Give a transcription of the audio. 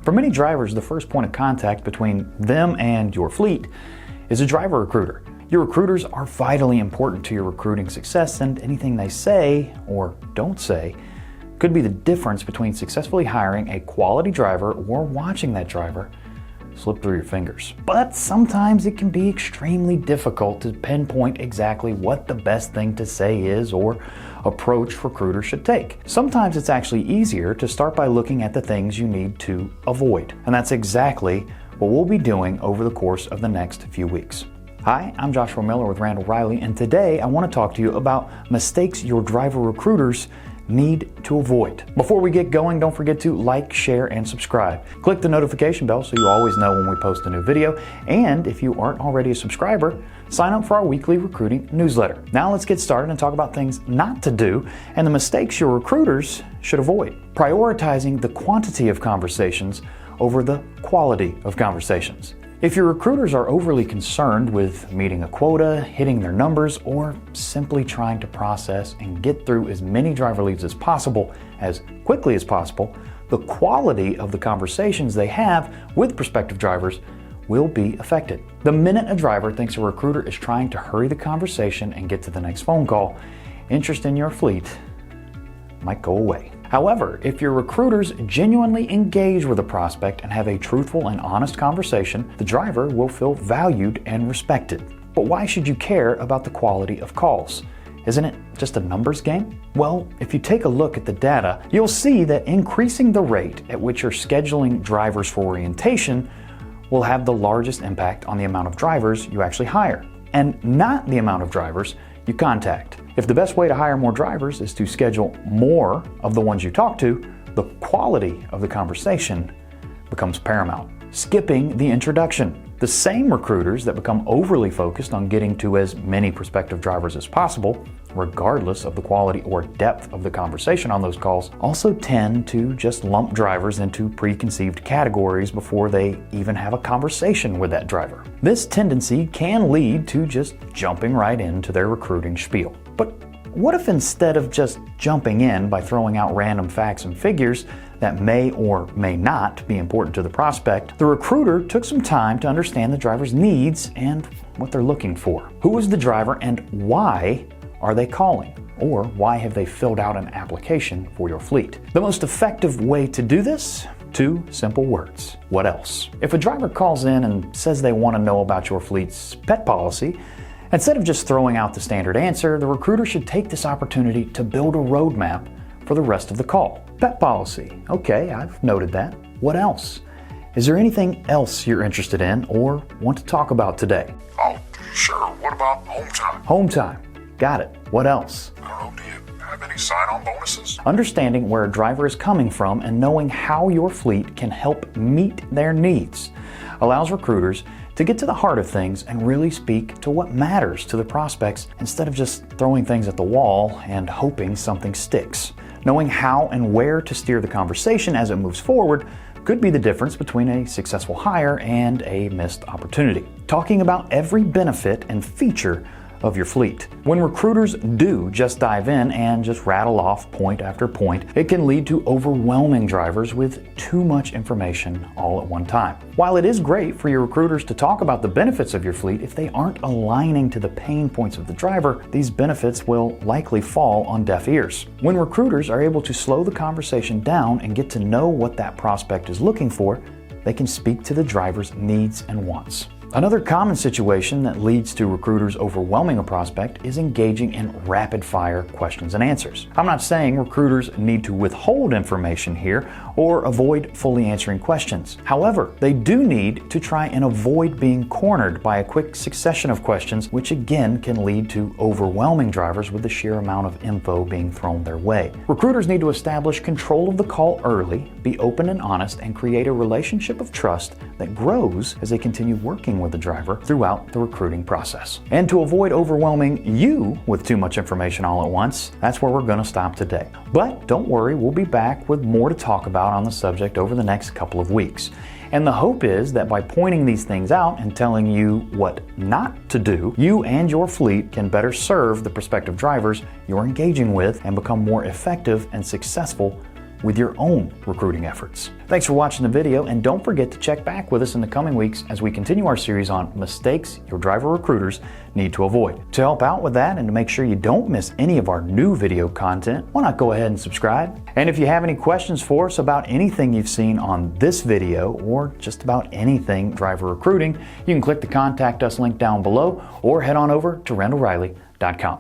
For many drivers, the first point of contact between them and your fleet is a driver recruiter. Your recruiters are vitally important to your recruiting success, and anything they say or don't say could be the difference between successfully hiring a quality driver or watching that driver slip through your fingers. But sometimes it can be extremely difficult to pinpoint exactly what the best thing to say is or approach recruiters should take. Sometimes it's actually easier to start by looking at the things you need to avoid. And that's exactly what we'll be doing over the course of the next few weeks. Hi, I'm Joshua Miller with Randall-Reilly, and today I want to talk to you about mistakes your driver recruiters need to avoid. Before we get going, don't forget to like, share, and subscribe. Click the notification bell so you always know when we post a new video, and if you aren't already a subscriber, sign up for our weekly recruiting newsletter. Now let's get started and talk about things not to do and the mistakes your recruiters should avoid. Prioritizing the quantity of conversations over the quality of conversations. If your recruiters are overly concerned with meeting a quota, hitting their numbers, or simply trying to process and get through as many driver leads as possible, as quickly as possible, the quality of the conversations they have with prospective drivers will be affected. The minute a driver thinks a recruiter is trying to hurry the conversation and get to the next phone call, interest in your fleet might go away. However, if your recruiters genuinely engage with a prospect and have a truthful and honest conversation, the driver will feel valued and respected. But why should you care about the quality of calls? Isn't it just a numbers game? Well, if you take a look at the data, you'll see that increasing the rate at which you're scheduling drivers for orientation will have the largest impact on the amount of drivers you actually hire, and not the amount of drivers you contact. If the best way to hire more drivers is to schedule more of the ones you talk to, the quality of the conversation becomes paramount. Skipping the introduction. The same recruiters that become overly focused on getting to as many prospective drivers as possible, regardless of the quality or depth of the conversation on those calls, also tend to just lump drivers into preconceived categories before they even have a conversation with that driver. This tendency can lead to just jumping right into their recruiting spiel. But what if instead of just jumping in by throwing out random facts and figures that may or may not be important to the prospect, the recruiter took some time to understand the driver's needs and what they're looking for? Who is the driver and why are they calling? Or why have they filled out an application for your fleet? The most effective way to do this? 2 simple words. What else? If a driver calls in and says they want to know about your fleet's pet policy, instead of just throwing out the standard answer, the recruiter should take this opportunity to build a roadmap for the rest of the call. Pet policy. Okay, I've noted that. What else? Is there anything else you're interested in or want to talk about today? Oh, sure. What about home time? Home time. Got it. What else? I don't know. Do you have any sign-on bonuses? Understanding where a driver is coming from and knowing how your fleet can help meet their needs allows recruiters to get to the heart of things and really speak to what matters to the prospects instead of just throwing things at the wall and hoping something sticks. Knowing how and where to steer the conversation as it moves forward could be the difference between a successful hire and a missed opportunity. Talking about every benefit and feature of your fleet. When recruiters do just dive in and just rattle off point after point, it can lead to overwhelming drivers with too much information all at one time. While it is great for your recruiters to talk about the benefits of your fleet, if they aren't aligning to the pain points of the driver, these benefits will likely fall on deaf ears. When recruiters are able to slow the conversation down and get to know what that prospect is looking for, they can speak to the driver's needs and wants. Another common situation that leads to recruiters overwhelming a prospect is engaging in rapid-fire questions and answers. I'm not saying recruiters need to withhold information here or avoid fully answering questions. However, they do need to try and avoid being cornered by a quick succession of questions, which again can lead to overwhelming drivers with the sheer amount of info being thrown their way. Recruiters need to establish control of the call early, be open and honest, and create a relationship of trust that grows as they continue working with the driver throughout the recruiting process. And to avoid overwhelming you with too much information all at once, that's where we're going to stop today. But don't worry, we'll be back with more to talk about on the subject over the next couple of weeks. And the hope is that by pointing these things out and telling you what not to do, you and your fleet can better serve the prospective drivers you're engaging with and become more effective and successful with your own recruiting efforts. Thanks for watching the video, and don't forget to check back with us in the coming weeks as we continue our series on mistakes your driver recruiters need to avoid. To help out with that and to make sure you don't miss any of our new video content, why not go ahead and subscribe? And if you have any questions for us about anything you've seen on this video or just about anything driver recruiting, you can click the Contact Us link down below or head on over to Randall-Reilly.com.